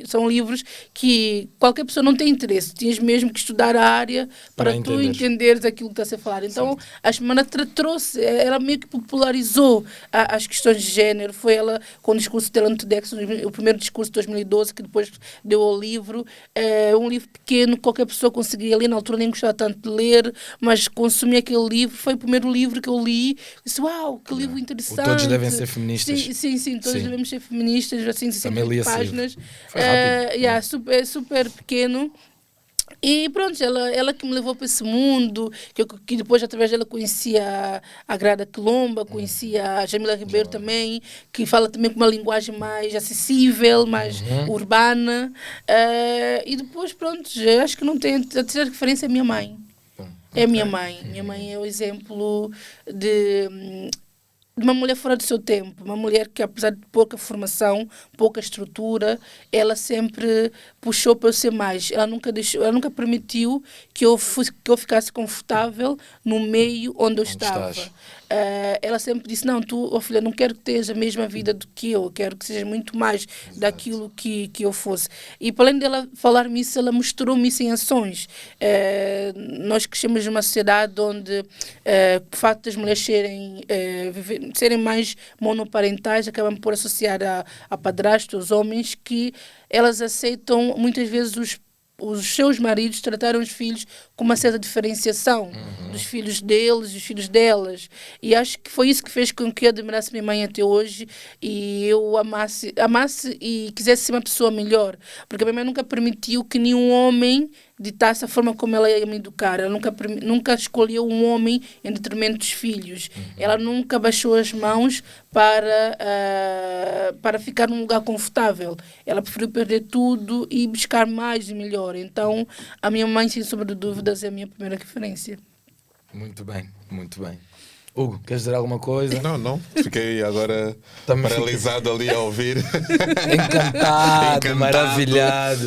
São livros que qualquer pessoa não tem interesse. Tinhas mesmo que estudar a área para tu entenderes aquilo que está a ser falado. Então, a Semana trouxe, ela meio que popularizou as questões de género. Foi ela, com o discurso dela no TEDx, o primeiro discurso de 2012, que depois deu ao livro. Um livro pequeno, qualquer pessoa conseguia ler, na altura nem gostava tanto de ler, mas consumi aquele livro, foi o primeiro livro que eu li, disse, uau, que livro interessante. Todos devem ser feministas. Sim, todos devemos ser feministas, assim, 60 páginas. Foi rápido. É super pequeno. E pronto, ela que me levou para esse mundo, que depois através dela conhecia a Grada Quilomba, conhecia a Jamila Ribeiro também, que fala também com uma linguagem mais acessível, mais urbana. E depois, pronto, acho que não tem. A terceira referência é minha mãe. É minha mãe. Minha mãe é o exemplo de uma mulher fora do seu tempo, uma mulher que, apesar de pouca formação, pouca estrutura, ela sempre puxou para eu ser mais. Ela nunca permitiu que eu ficasse confortável no meio onde eu estava. Ela sempre disse, não, filha, não quero que tenhas a mesma vida do que eu quero que sejas muito mais daquilo que eu fosse. E para além dela falar-me isso, ela mostrou-me isso em ações. Nós crescemos numa sociedade onde o facto das mulheres serem mais monoparentais acabam por associar a padrasto, os homens, que elas aceitam muitas vezes os seus maridos trataram os filhos com uma certa diferenciação dos filhos deles e os filhos delas. E acho que foi isso que fez com que eu admirasse minha mãe até hoje e eu amasse e quisesse ser uma pessoa melhor. Porque a minha mãe nunca permitiu que nenhum homem ditasse a forma como ela ia me educar. Ela nunca escolheu um homem em detrimento dos filhos. Ela nunca baixou as mãos para ficar num lugar confortável. Ela preferiu perder tudo e buscar mais e melhor. Então, a minha mãe, sem sombra de dúvidas, é a minha primeira referência. Muito bem, muito bem. Hugo, queres dizer alguma coisa? Não. Fiquei agora paralisado ali a ouvir. Encantado, maravilhado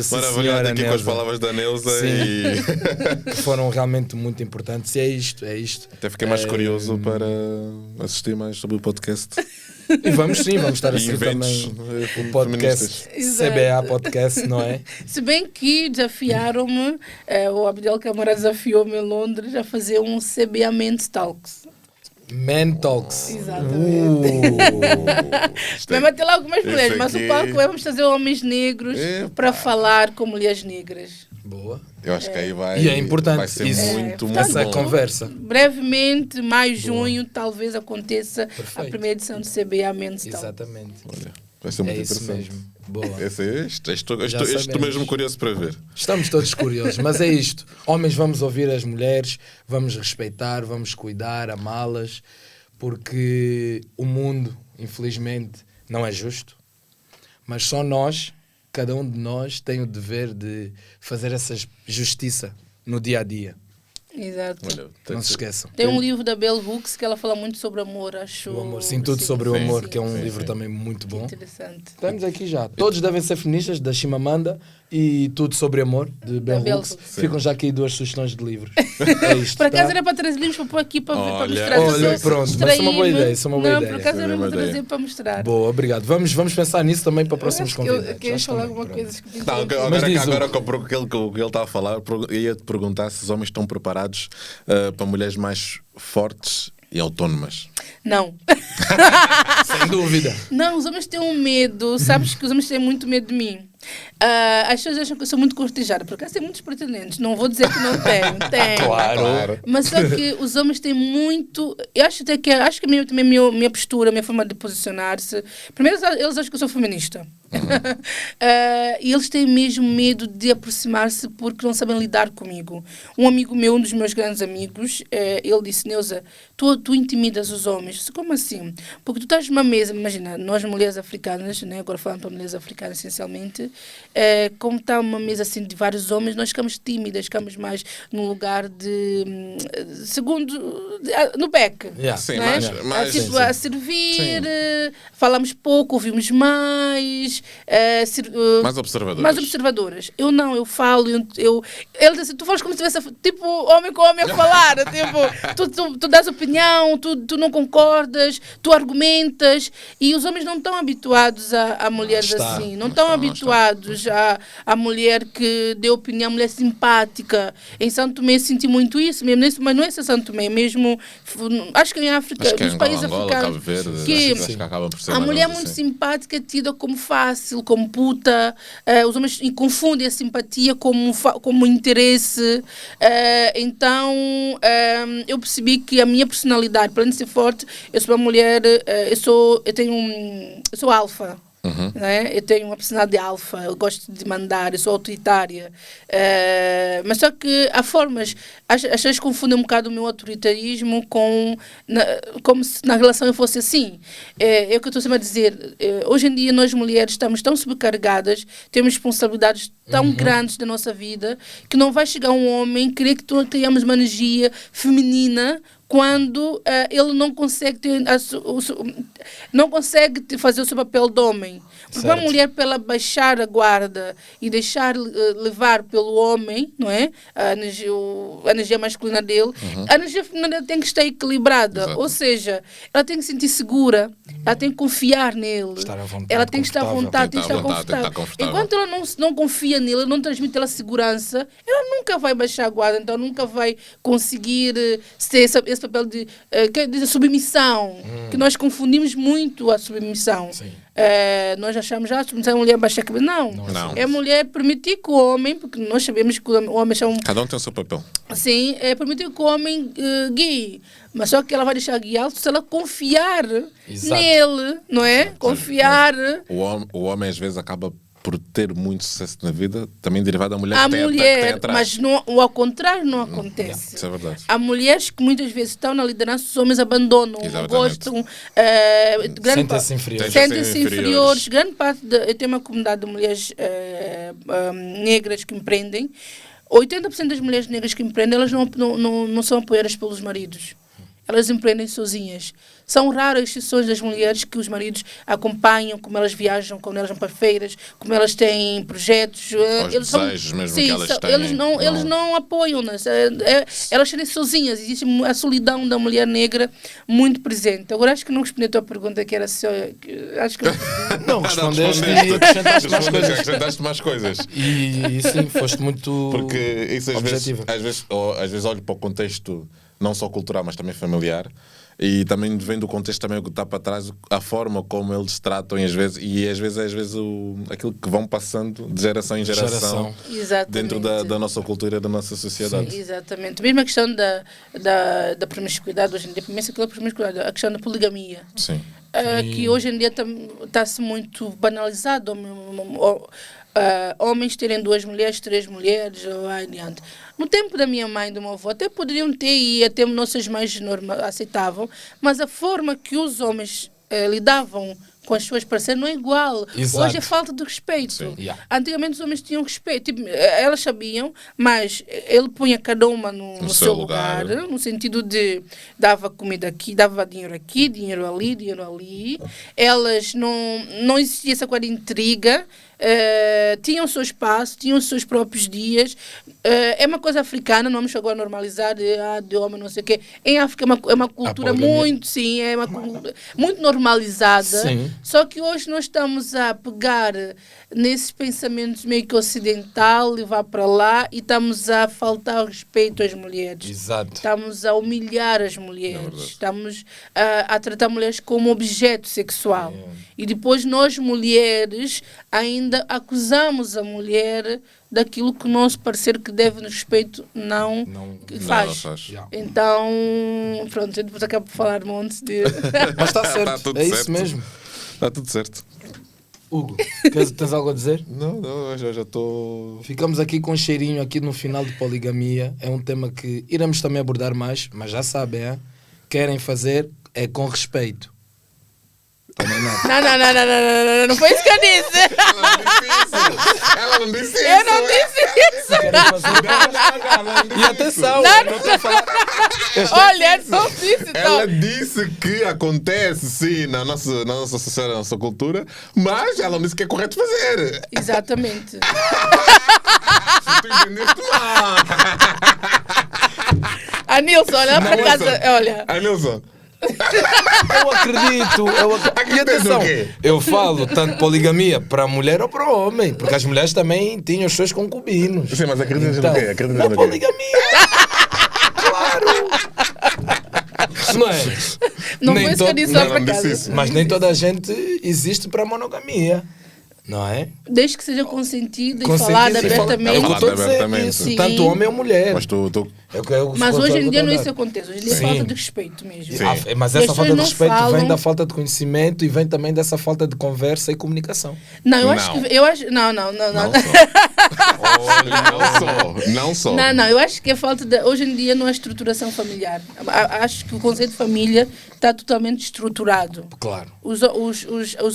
aqui com as palavras da Neuza. Que foram realmente muito importantes. E é isto. Até fiquei mais curioso para assistir mais sobre o podcast. E vamos estar a seguir também o podcast CBA Podcast, não é? Se bem que desafiaram-me, o Abdel Camara desafiou-me em Londres a fazer um CBA Men's Talks. Men Talks. Exatamente. Vai ter lá algumas mulheres, mas o palco vamos trazer homens negros para falar com mulheres negras. Boa. Eu acho que aí vai, e é importante vai ser muito essa bom. Conversa. Brevemente, mais junho, talvez aconteça a primeira edição do CBA Men's Talks. Exatamente. Olha, vai ser muito interessante. Isso mesmo. Boa. Estou mesmo curioso para ver. Estamos todos curiosos, mas é isto. Homens, vamos ouvir as mulheres, vamos respeitar, vamos cuidar, amá-las, porque o mundo, infelizmente, não é justo. Mas só nós, cada um de nós, tem o dever de fazer essa justiça no dia a dia. Exato. Olha, Não se esqueçam. Tem um livro da Bell Hooks que ela fala muito sobre amor, acho. O amor, sim, tudo sobre o sim, amor, sim, que é um sim, livro sim. também muito bom. Interessante. Estamos aqui já. Todos devem ser feministas, da Chimamanda, e Tudo sobre Amor, de Bell Bell Hooks. Hooks. Ficam já aqui 2 sugestões de livros. É isto, Por acaso tá? era para trazer livros para pôr aqui para Olha, mostrar. olha, Só pronto, mas isso é uma boa distraí-me. ideia, isso é uma boa Não, ideia. por acaso Isso é era uma para ideia. trazer para mostrar. Boa, obrigado. Vamos pensar nisso também para próximos Acho que eu convidados. queria Acho falar também, alguma pronto. coisa que te Não, Mas diz agora com aquilo que ele está a falar, eu ia te perguntar se os homens estão preparados para mulheres mais fortes e autónomas. Não. Sem dúvida. Não, os homens têm um medo. Sabes que os homens têm muito medo de mim. As pessoas acham que eu sou muito cortejada. Por acaso tem muitos pretendentes. Não vou dizer que não tenho. Tenho. Claro. Mas só que os homens têm muito. Eu acho até que também minha postura, minha forma de posicionar-se. Primeiro, eles acham que eu sou feminista. E eles têm mesmo medo de aproximar-se porque não sabem lidar comigo. Um amigo meu, um dos meus grandes amigos, ele disse: Neuza, tu intimidas os homens. Eu disse, como assim? Porque tu estás numa mesa, imagina, nós mulheres africanas, né, agora falando para mulheres africanas essencialmente, como está uma mesa assim de vários homens, nós ficamos tímidas, ficamos mais num lugar de no back. Yeah. Sim, Né? mas Tipo, sim. a servir, Sim. falamos pouco, ouvimos mais. mais observadoras. Mais observadoras. Eu não, eu falo. Ele disse, tu falas como se tivesse, tipo, homem com homem a falar. Tipo, tu dás opinião, tu não concordas, tu argumentas. E os homens não estão habituados a mulheres está. assim. Não estão habituados a mulher que dê opinião, mulher simpática. Em São Tomé eu senti muito isso mesmo. Mas não é só São Tomé, mesmo. Acho que em África, Acho que nos países Angola, africanos. Cabo Verde, que acho que acaba por ser a mais ou mulher menos muito assim. simpática é tida como fácil, como puta. Os homens confundem a simpatia como interesse. Então, eu percebi que a minha personalidade, para além de ser forte, eu sou uma mulher, eu sou alfa. Né? Eu tenho uma personalidade alfa, eu gosto de mandar, eu sou autoritária. Mas só que há formas, as pessoas confundem um bocado o meu autoritarismo como se na relação eu fosse assim. É o que eu estou sempre a dizer. Hoje em dia nós mulheres estamos tão sobrecarregadas, temos responsabilidades tão grandes da nossa vida, que não vai chegar um homem querer que tenhamos uma energia feminina quando ele não consegue fazer o seu papel de homem. Porque uma mulher, para ela baixar a guarda e deixar levar pelo homem, não é? A energia masculina dele, a energia feminina dele tem que estar equilibrada. Exato. Ou seja, ela tem que se sentir segura, ela tem que confiar nele, Estar à vontade, ela tem que estar à vontade, Tem tem que que estar estar à vontade, tem que estar confortável. confortável. Enquanto ela não confia nele, não transmite ela segurança, ela nunca vai baixar a guarda, então nunca vai conseguir ter esse papel de submissão, que nós confundimos muito a submissão. Sim. Nós achamos a submissão é a mulher baixar a cabeça. Não. Não. É a mulher permitir que o homem, porque nós sabemos que o homem são Cada um tem o seu papel. assim, permitir que o homem guie. Mas só que ela vai deixar guiar se ela confiar Exato. nele, não é? Confiar. O homem às vezes acaba por ter muito sucesso na vida, também derivado da mulher A que tem mulher, atrás. mas ao contrário não acontece. Isso é verdade. Há mulheres que muitas vezes estão na liderança, os homens abandonam, não Exatamente. gostam. Sentem-se inferiores. Sentem-se inferiores. Grande parte, eu tenho uma comunidade de mulheres negras que empreendem. 80% das mulheres negras que empreendem, elas não são apoiadas pelos maridos. Elas empreendem sozinhas. São raras as exceções das mulheres que os maridos acompanham, como elas viajam, como elas vão para feiras, como elas têm projetos. Os desejos mesmo que elas têm. Eles não apoiam-nas. Elas serem sozinhas. Existe a solidão da mulher negra muito presente. Agora, acho que não respondi a tua pergunta, que era só... Acho que Não, respondeste e acrescentaste mais coisas. Acrescentaste mais coisas. E sim, foste muito Porque isso objetiva. às vezes olho para o contexto não só cultural, mas também familiar. E também vem do contexto também o que está para trás, a forma como eles tratam e às vezes aquilo que vão passando de geração em geração. Exatamente. Dentro da nossa cultura, da nossa sociedade. Sim, exatamente. Mesmo a questão da promiscuidade hoje em dia, primeiro aquela promiscuidade, a questão da poligamia. Sim. Que hoje em dia está-se muito banalizado. Homens terem 2 mulheres, 3 mulheres, ou adiante. No tempo da minha mãe e do meu avô, até poderiam ter, e até nossas mães aceitavam, mas a forma que os homens lidavam com as suas parceiras não é igual. Exato. Hoje é falta de respeito. Sim. Yeah. Antigamente os homens tinham respeito. Tipo, elas sabiam, mas ele punha cada uma no seu lugar, no sentido de dava comida aqui, dava dinheiro aqui, dinheiro ali, dinheiro ali. Elas não existia essa coisa de intriga. Tinham o seu espaço, tinham os seus próprios dias. É uma coisa africana, não vamos agora normalizar de homem, não sei o quê. Em África é uma cultura muito, sim, é uma cultura muito normalizada. Sim. Só que hoje nós estamos a pegar nesses pensamentos meio que ocidental, levar para lá e estamos a faltar respeito às mulheres. Exato. Estamos a humilhar as mulheres. Estamos a tratar mulheres como objeto sexual. E depois nós, mulheres, ainda acusamos a mulher daquilo que o nosso parceiro que deve nos respeito não faz. Não faz. Yeah. Então, pronto, a gente depois acaba por falar um monte de... Mas está certo, Tá tudo é certo. isso mesmo. Está tudo certo. Hugo, tens algo a dizer? Não, eu já estou... Ficamos aqui com um cheirinho aqui no final de poligamia. É um tema que iremos também abordar mais, mas já sabem, hein? Querem fazer é com respeito. Também não. Não foi isso que eu disse. Ela não disse isso. Eu não disse isso. Querem fazer... E atenção, Não, eu não estou a falar... Olha, é só isso, então. Ela disse que acontece sim na nossa sociedade, na nossa cultura, mas ela não disse que é correto fazer. Exatamente. Tu entendeste mal. A Nilson, olha para casa. Olha. A Nilson. Eu acredito. E atenção, o quê? eu falo tanto poligamia para a mulher ou para o homem, porque as mulheres também tinham os seus concubinos. Sim, mas acreditas Então, no quê? Acreditas na no quê? poligamia. Claro. Não é? Não Nem foi isso que eu todo- disse não, lá para não disse casa. isso. Mas nem toda a gente existe para a monogamia. Não é? Desde que seja consentido e Consentido falado e falado. abertamente. É o que eu estou a Falado dizer. abertamente. Isso. Sim. Tanto homem ou mulher. Mas tu É o que eu Mas sou hoje em dia a não dar. isso acontece. Hoje em dia é Sim. falta de respeito mesmo. Sim. Mas E as essa falta pessoas de não respeito falam. vem da falta de conhecimento e vem também dessa falta de conversa e comunicação. Não, eu acho Não. que. Eu acho, não. Não só. Não, eu acho que é falta de. Hoje em dia não há estruturação familiar. Acho que o conceito de família está totalmente estruturado. Claro. Os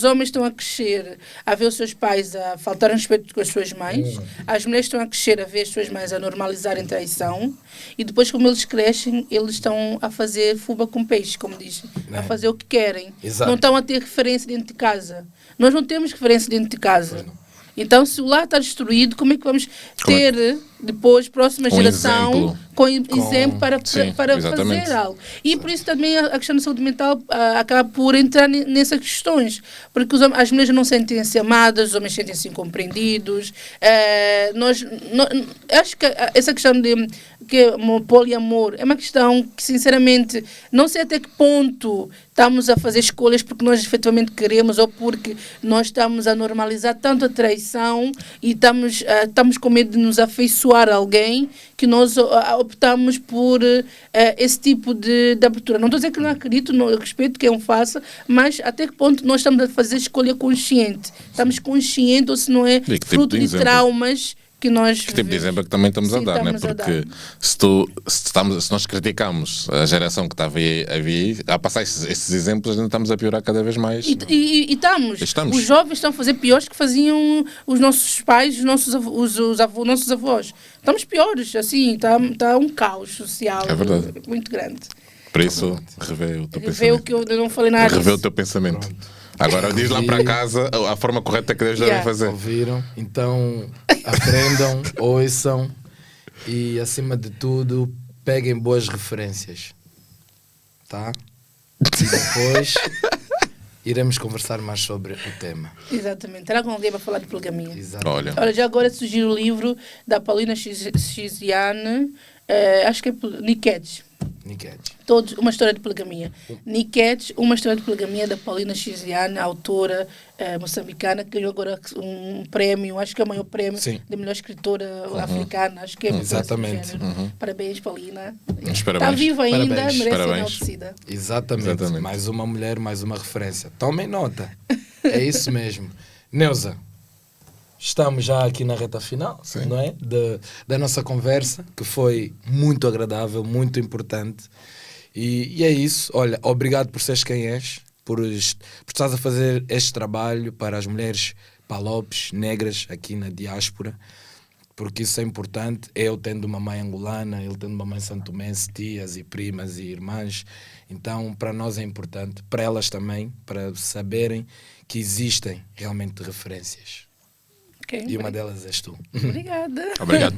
homens estão a crescer a ver os seus pais a faltar respeito com as suas mães, as mulheres estão a crescer a ver as suas mães a normalizarem traição, e depois, como eles crescem, eles estão a fazer fuba com peixe, como dizem, a fazer o que querem. Exato. Não estão a ter referência dentro de casa. Nós não temos referência dentro de casa. Então, se o lar está destruído, como é que vamos ter depois, próxima geração, exemplo. com exemplo para Sim, fazer exatamente. algo? E por isso também a questão da saúde mental acaba por entrar nessas questões. Porque as mulheres não sentem-se amadas, os homens sentem-se incompreendidos. Acho que essa questão de poliamor é uma questão que, sinceramente, não sei até que ponto estamos a fazer escolhas porque nós efetivamente queremos ou porque nós estamos a normalizar tanto a traição e estamos com medo de nos afeiçoar a alguém que nós optamos por esse tipo de abertura. Não estou a dizer que não acredito, não respeito quem o faça, mas até que ponto nós estamos a fazer escolha consciente? Estamos conscientes ou se não é que tipo fruto de de exemplo? traumas que nós Que tipo de exemplo é que também estamos a Sim, dar, né? estamos a Porque se nós criticamos a geração que estava aí a passar esses exemplos, ainda estamos a piorar cada vez mais. E estamos. Estamos. Os jovens estão a fazer piores que faziam os nossos pais, os nossos avós. Estamos piores, assim, está um caos social É verdade. muito grande. Por isso, revê o teu Revê o pensamento. que eu não falei nada. Revê o disso. teu pensamento. Agora diz lá para casa a forma correta que eles devem Yeah. fazer. Ouviram? Então, aprendam, ouçam e, acima de tudo, peguem boas referências. Tá? E depois iremos conversar mais sobre o tema. Exatamente. Tragam alguém para falar de poligamia. Exato. Olha, Já agora surgiu o livro da Paulina Chiziane, acho que é Niquedes. Niquete. Uma história de poligamia. Niquedes, uma história de poligamia da Paulina Chiziane, autora moçambicana, que ganhou agora um prémio, acho que é o maior prémio Sim. de melhor escritora africana, acho que é Exatamente. desse género. Parabéns, Paulina. Uns Está parabéns. viva ainda, Parabéns. merece Parabéns. enaltecida. Exatamente. Exatamente. Mais uma mulher, mais uma referência. Tomem nota. É isso mesmo. Neuza, estamos já aqui na reta final, Sim. não é? Da nossa conversa, que foi muito agradável, muito importante. E é isso. Olha, obrigado por seres quem és. por estás a fazer este trabalho para as mulheres palopes, negras, aqui na diáspora, porque isso é importante. Eu tendo uma mãe angolana, ele tendo uma mãe santomense, tias e primas e irmãs, então para nós é importante, para elas também, para saberem que existem realmente referências. Ok, E uma delas és tu. Obrigada. Obrigado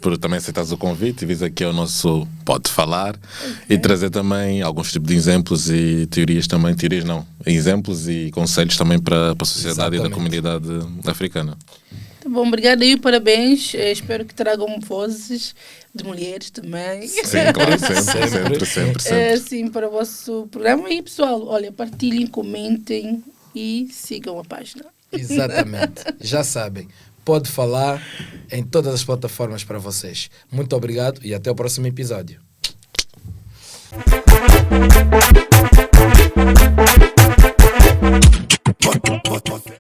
por também aceitares o convite e vires aqui ao nosso Pode Falar e trazer também alguns tipos de exemplos e teorias também, teorias não, exemplos e conselhos também para a sociedade e da comunidade africana. Tá bom, obrigada e parabéns. Espero que tragam vozes de mulheres também. Sim, claro, sempre. Sim, para o vosso programa. E pessoal, olha, partilhem, comentem e sigam a página. Exatamente, já sabem, Pode Falar em todas as plataformas para vocês. Muito obrigado e até o próximo episódio.